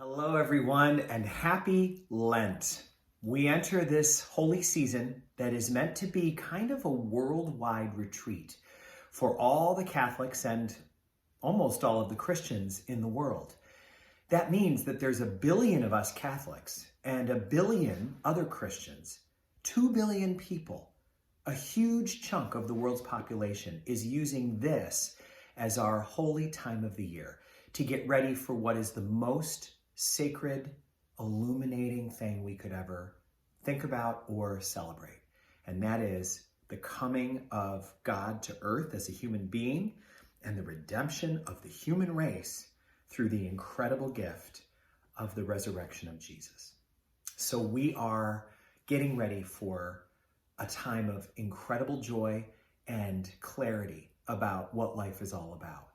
Hello, everyone, and happy Lent. We enter this holy season that is meant to be kind of a worldwide retreat for all the Catholics and almost all of the Christians in the world. That means that there's 1 billion of us Catholics and 1 billion other Christians, 2 billion people. A huge chunk of the world's population is using this as our holy time of the year to get ready for what is the most sacred, illuminating thing we could ever think about or celebrate. And that is the coming of God to earth as a human being and the redemption of the human race through the incredible gift of the resurrection of Jesus. So we are getting ready for a time of incredible joy and clarity about what life is all about.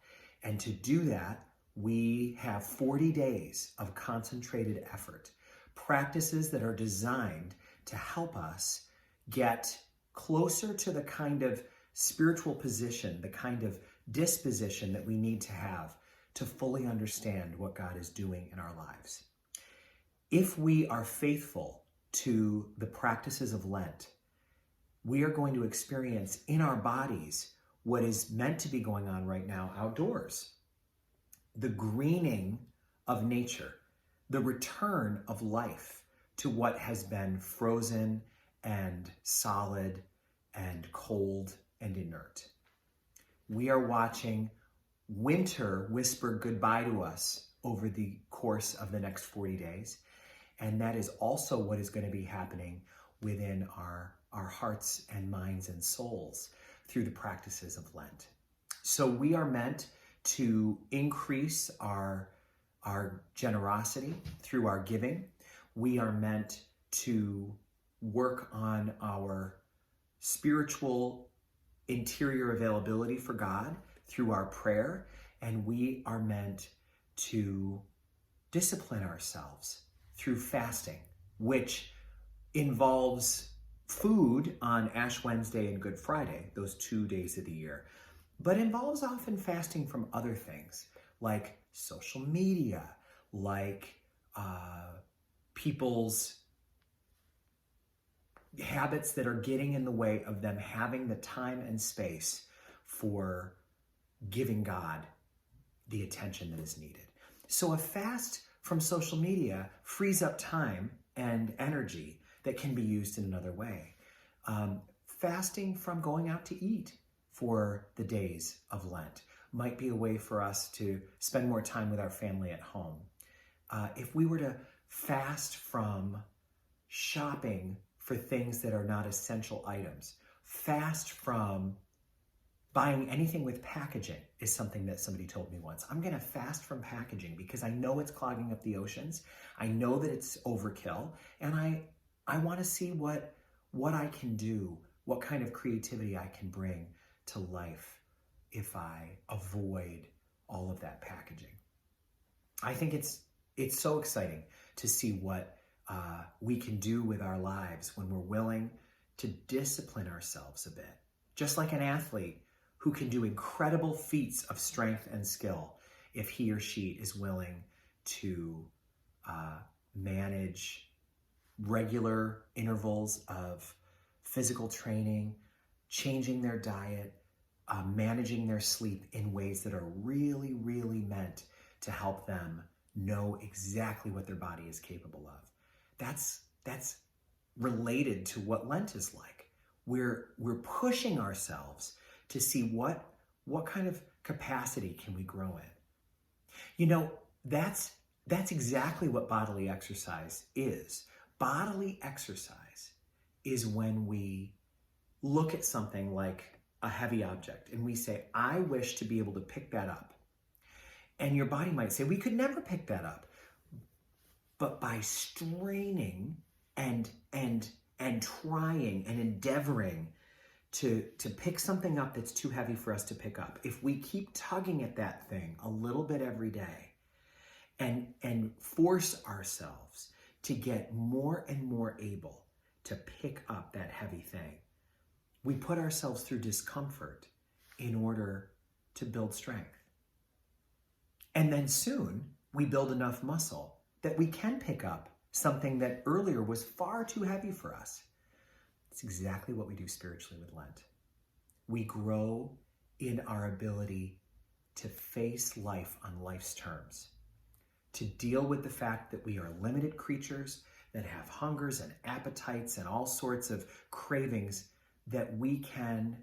And to do that, we have 40 days of concentrated effort, practices that are designed to help us get closer to the kind of spiritual position, the kind of disposition that we need to have to fully understand what God is doing in our lives. If we are faithful to the practices of Lent, we are going to experience in our bodies what is meant to be going on right now outdoors. The greening of nature, the return of life to what has been frozen and solid and cold and inert. We are watching winter whisper goodbye to us over the course of the next 40 days. And that is also what is going to be happening within our hearts and minds and souls through the practices of Lent. So we are meant to increase our generosity through our giving. We are meant to work on our spiritual interior availability for God through our prayer. And we are meant to discipline ourselves through fasting, which involves food on Ash Wednesday and Good Friday, those 2 days of the year, but involves often fasting from other things like social media, like people's habits that are getting in the way of them having the time and space for giving God the attention that is needed. So a fast from social media frees up time and energy that can be used in another way. Fasting from going out to eat for the days of Lent might be a way for us to spend more time with our family at home. If we were to fast from shopping for things that are not essential items, fast from buying anything with packaging is something that somebody told me once. I'm going to fast from packaging because I know it's clogging up the oceans. I know that it's overkill, and I want to see what I can do, what kind of creativity I can bring to life if I avoid all of that packaging. I think it's so exciting to see what we can do with our lives when we're willing to discipline ourselves a bit. Just like an athlete who can do incredible feats of strength and skill if he or she is willing to manage regular intervals of physical training, changing their diet, managing their sleep in ways that are really, really meant to help them know exactly what their body is capable of. That's related to what Lent is like. We're pushing ourselves to see what kind of capacity can we grow in. You know, that's exactly what bodily exercise is. Bodily exercise is when we look at something like a heavy object and we say, I wish to be able to pick that up. And your body might say, we could never pick that up. But by straining and trying and endeavoring to pick something up that's too heavy for us to pick up, if we keep tugging at that thing a little bit every day and force ourselves to get more and more able to pick up that heavy thing, we put ourselves through discomfort in order to build strength. And then soon we build enough muscle that we can pick up something that earlier was far too heavy for us. It's exactly what we do spiritually with Lent. We grow in our ability to face life on life's terms, to deal with the fact that we are limited creatures that have hungers and appetites and all sorts of cravings that we can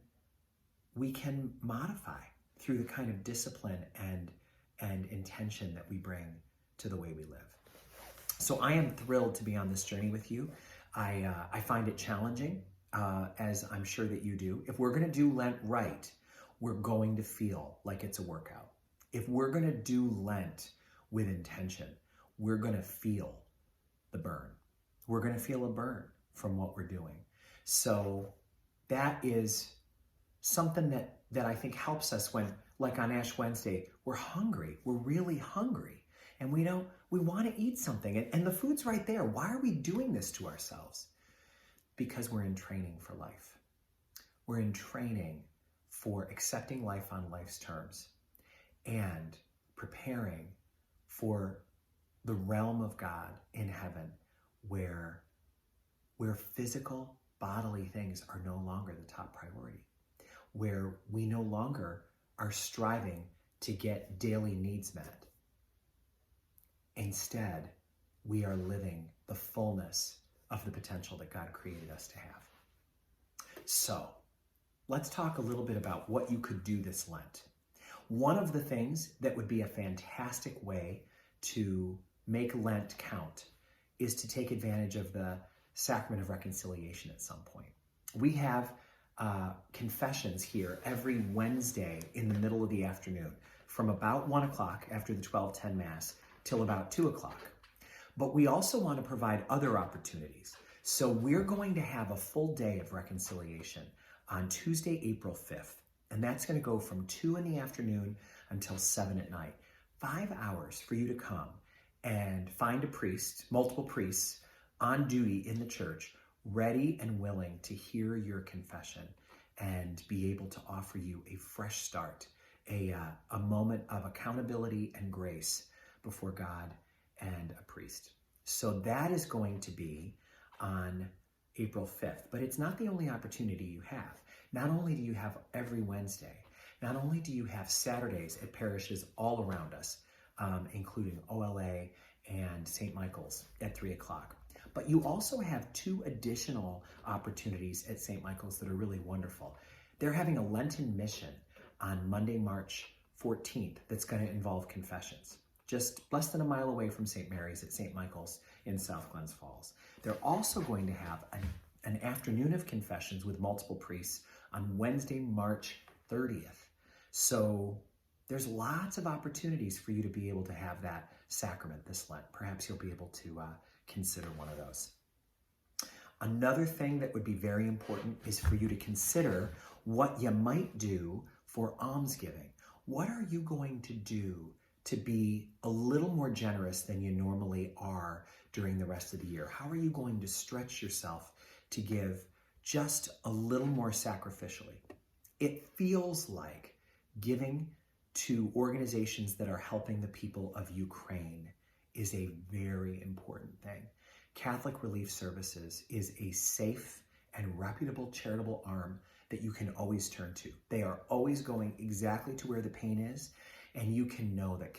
modify through the kind of discipline and intention that we bring to the way we live. So I am thrilled to be on this journey with you. I find it challenging, as I'm sure that you do. If we're going to do Lent right, we're going to feel like it's a workout. If we're going to do Lent with intention, we're going to feel the burn. We're going to feel a burn from what we're doing. So that is something that I think helps us when, like on Ash Wednesday, we're hungry. We're really hungry. And we want to eat something. And the food's right there. Why are we doing this to ourselves? Because we're in training for life. We're in training for accepting life on life's terms and preparing for the realm of God in heaven where physical bodily things are no longer the top priority, where we no longer are striving to get daily needs met. Instead, we are living the fullness of the potential that God created us to have. So, let's talk a little bit about what you could do this Lent. One of the things that would be a fantastic way to make Lent count is to take advantage of the sacrament of reconciliation at some point. We have confessions here every Wednesday in the middle of the afternoon from about 1 o'clock after the 12:10 Mass till about 2 o'clock. But we also want to provide other opportunities. So we're going to have a full day of reconciliation on Tuesday, April 5th. And that's going to go from 2 in the afternoon until 7 at night. 5 hours for you to come and find a priest, multiple priests on duty in the church, ready and willing to hear your confession and be able to offer you a fresh start, a moment of accountability and grace before God and a priest. So that is going to be on April 5th, but it's not the only opportunity you have. Not only do you have every Wednesday, not only do you have Saturdays at parishes all around us, including OLA and St. Michael's at 3 o'clock, but you also have 2 additional opportunities at St. Michael's that are really wonderful. They're having a Lenten mission on Monday, March 14th that's going to involve confessions, just less than a mile away from St. Mary's at St. Michael's in South Glens Falls. They're also going to have an afternoon of confessions with multiple priests on Wednesday, March 30th. So there's lots of opportunities for you to be able to have that sacrament this Lent. Perhaps you'll be able to consider one of those. Another thing that would be very important is for you to consider what you might do for almsgiving. What are you going to do to be a little more generous than you normally are during the rest of the year? How are you going to stretch yourself to give just a little more sacrificially? It feels like giving to organizations that are helping the people of Ukraine is a very important thing. Catholic Relief Services is a safe and reputable charitable arm that you can always turn to. They are always going exactly to where the pain is, and you can know that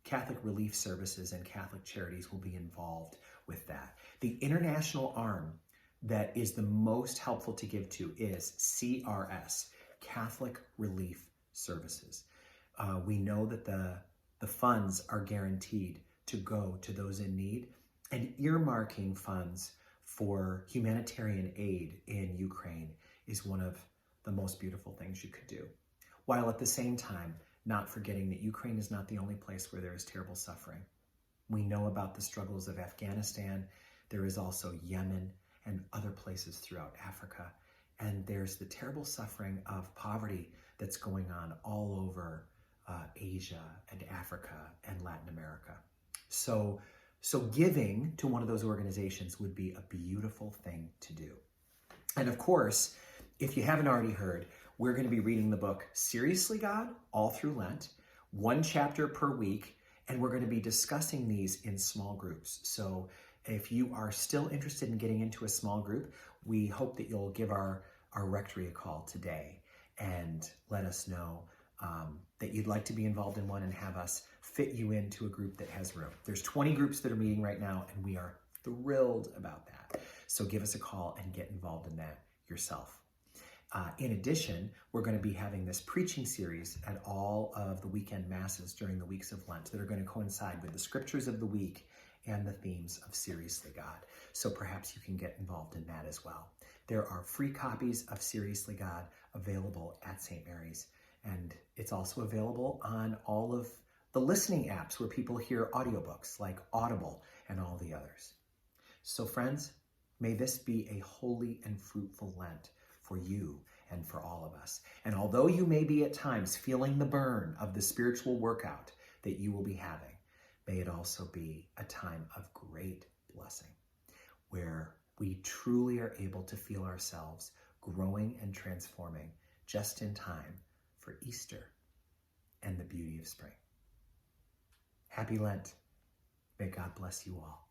Catholic Relief Services and Catholic Charities will be involved with that. The international arm that is the most helpful to give to is CRS, Catholic Relief Services. We know that the funds are guaranteed to go to those in need, and earmarking funds for humanitarian aid in Ukraine is one of the most beautiful things you could do, while at the same time not forgetting that Ukraine is not the only place where there is terrible suffering. We know about the struggles of Afghanistan. There is also Yemen and other places throughout Africa. And there's the terrible suffering of poverty that's going on all over Asia and Africa and Latin America. So giving to one of those organizations would be a beautiful thing to do. And of course, if you haven't already heard, we're going to be reading the book Seriously God all through Lent, 1 chapter per week. And we're going to be discussing these in small groups. So if you are still interested in getting into a small group, we hope that you'll give our rectory a call today and let us know that you'd like to be involved in one and have us fit you into a group that has room. There's 20 groups that are meeting right now, and we are thrilled about that. So give us a call and get involved in that yourself. In addition, we're going to be having this preaching series at all of the weekend masses during the weeks of Lent that are going to coincide with the scriptures of the week and the themes of Seriously God. So perhaps you can get involved in that as well. There are free copies of Seriously God available at St. Mary's, and it's also available on all of the listening apps where people hear audiobooks like Audible and all the others. So friends, may this be a holy and fruitful Lent for you and for all of us. And although you may be at times feeling the burn of the spiritual workout that you will be having, may it also be a time of great blessing where we truly are able to feel ourselves growing and transforming just in time for Easter and the beauty of spring. Happy Lent. May God bless you all.